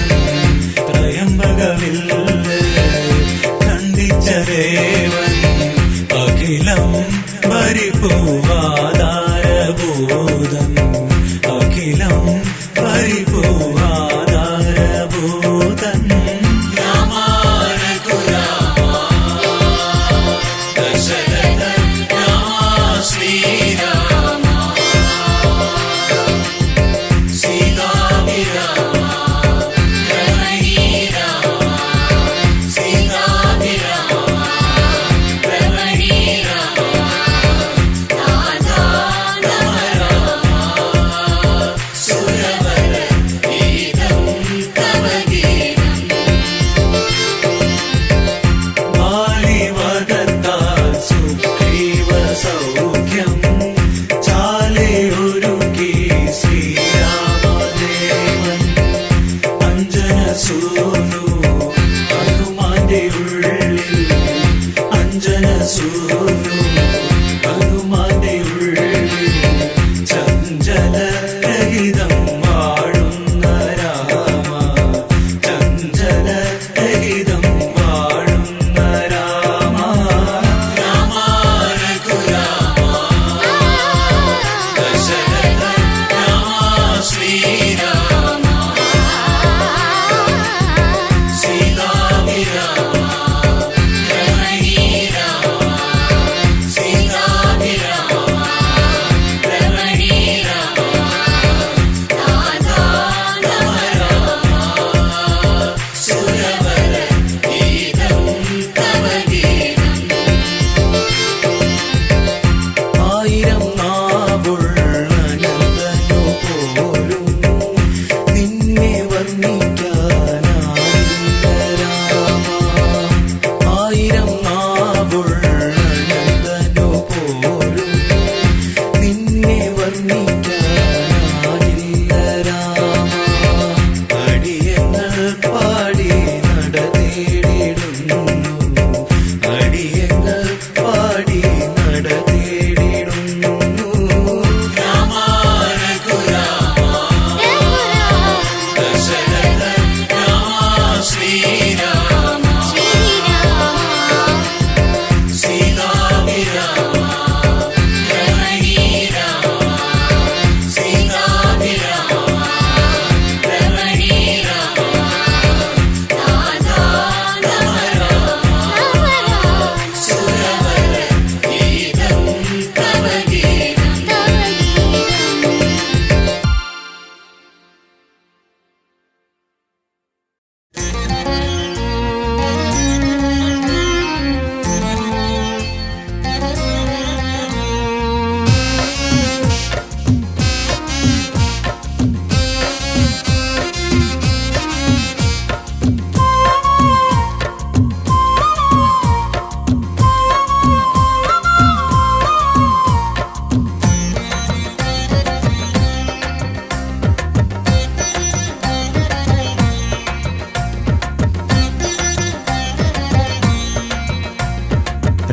ത്രയംബകവില്ല് ഖണ്ഡിച്ച ദേവൻ അഖിലം പരിപൂവാധാരഭൂതം അഖിലം പരിപൂവാധാരഭൂതൻ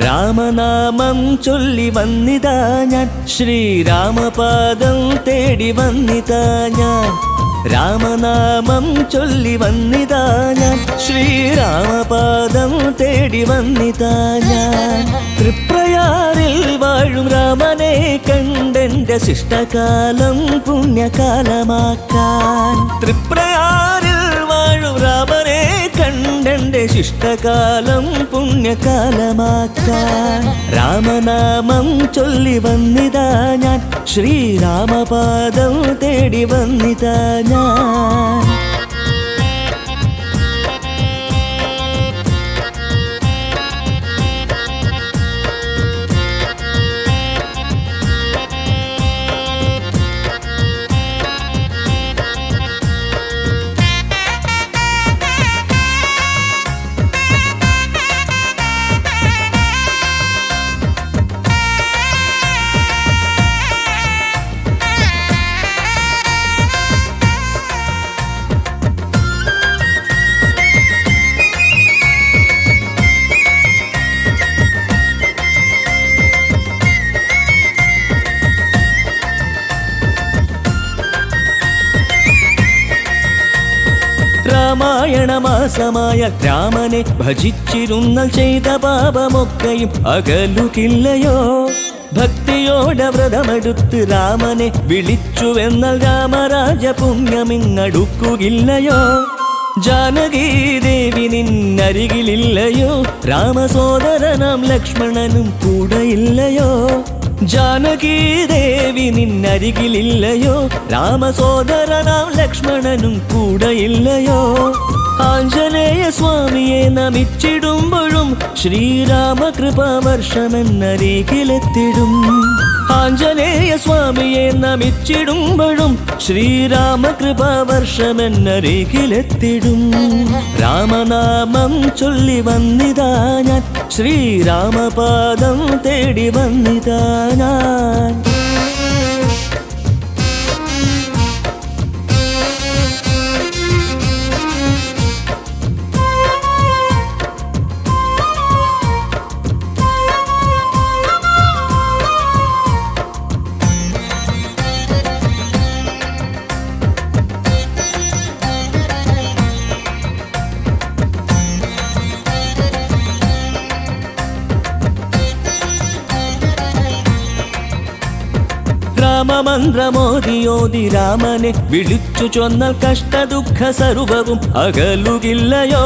രാമനാമം ചൊല്ലി വന്നിതാ ഞാൻ, ശ്രീരാമപാദം തേടി വന്നിതാ ഞാൻ. രാമനാമം ചൊല്ലി വന്നിതാ ഞാൻ, ശ്രീരാമപാദം തേടി വന്നിതാ ഞാൻ. തൃപ്രയാറിൽ വാഴും രാമനെ കണ്ടെന്റെ ശിഷ്ടകാലം പുണ്യകാലമാക്കാൻ. തൃപ്രയാറിൽ വാഴും രാമനെ കണ്ടെന്റെ ശിഷ്ടകാലം പുണ്യകാലമാക്കാൻ. രാമനാമം ചൊല്ലി വന്നിതാ ഞാൻ, ശ്രീരാമപാദം തേടി വന്നിതാ ഞാൻ. രാമായണ മാസമായ രാമനെ ഭജിച്ചിരുന്ന ചെയ്ത പാപമൊക്കെയും അകലുകില്ലയോ ഭക്തിയോടെ വ്രതമെടുത്ത് രാമനെ വിളിച്ചുവെന്നാൽ രാമരാജ പുണ്യമിങ്ങടുക്കുകയില്ലയോ ജാനകി ദേവി നിന്നരികിലില്ലയോ രാമസോദരനാം ലക്ഷ്മണനും കൂടെയില്ലയോ ജാനകി ദേവി നിന്നരികിലില്ലയോ രാമസോദരനാം ലക്ഷ്മണനും കൂടെയില്ലയോ ആഞ്ജനേയ സ്വാമിയെ നമിച്ചിടുമ്പോഴും ശ്രീരാമകൃപാവർഷമെന്നരികിലെത്തിടും ആഞ്ജനേയ സ്വാമിയെ നമിച്ചിടുമ്പോഴും ശ്രീരാമകൃപാവർഷമെന്നരികിലെത്തിടും രാമനാമം ചൊല്ലി വന്നിതാ ഞാൻ ശ്രീരാമപാദം തേടി വന്നിതാ ഞാൻ രാമമന്ത്രമോദിയോതി രാമനെ വിളിച്ചു ചൊന്നാൽ കഷ്ടദുഃഖ സർവവും അകലുകില്ലയോ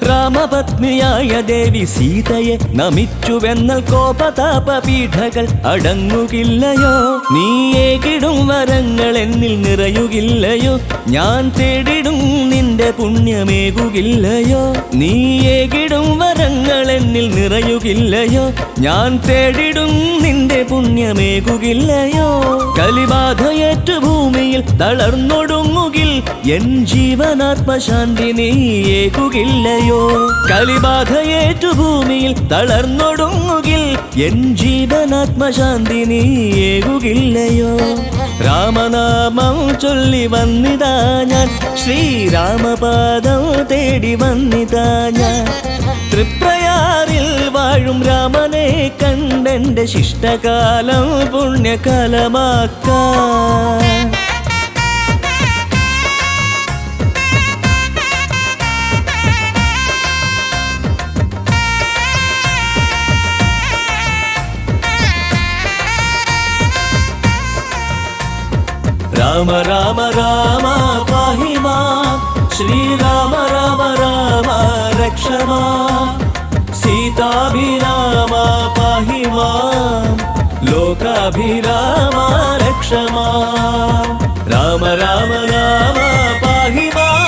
രാമപത്നിയായ ദേവി സീതയെ നമിച്ചുവെന്നാൽ കോപതാപപീഠകൾ അടങ്ങുകില്ലയോ നീ ഏകിടും വരങ്ങൾ എന്നിൽ നിറയുകില്ലയോ ഞാൻ തേടിടും നിന്റെ പുണ്യമേകുകില്ലയോ നീ ഏകിടും വരങ്ങൾ എന്നിൽ നിറയുകില്ലയോ ഞാൻ തേടിടും നിന്റെ പുണ്യമേകുകില്ലയോ കലിബാധയേറ്റു ഭൂമിയിൽ തളർന്നൊടുങ്ങുകിൽ എൻ ജീവനാത്മശാന്തി നീ ഏകുകില്ലയോ കലിബാധയേറ്റു ഭൂമിയിൽ തളർന്നൊടുങ്ങുകിൽ എൻ ജീവനാത്മശാന്തി നീ ഏകുകില്ലയോ രാമനാമം ചൊല്ലി വന്നിതാ ഞാൻ ശ്രീരാമപാദം തേടി വന്നിതാ ഞാൻ തൃപ്രയാറിൽ വാഴും രാമനെ കണ്ടെന്റെ ശിഷ്ടകാലം പുണ്യകാലമാക്കാൻ രാമ രാമ രാമ പാഹി മാം ശ്രീരാമ രാമ രാമ രക്ഷ മാം സീതാഭിരാമ പാഹി മാം ലോകാഭിരാമ രക്ഷ മാം രാമ രാമ രാമ പാഹി മാം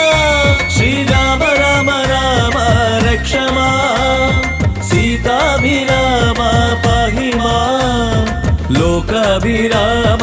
ശ്രീരാമ രാമ രാമ രക്ഷ മാം സീതാഭിരാമ പാഹി മാം ലോകാഭിരാമ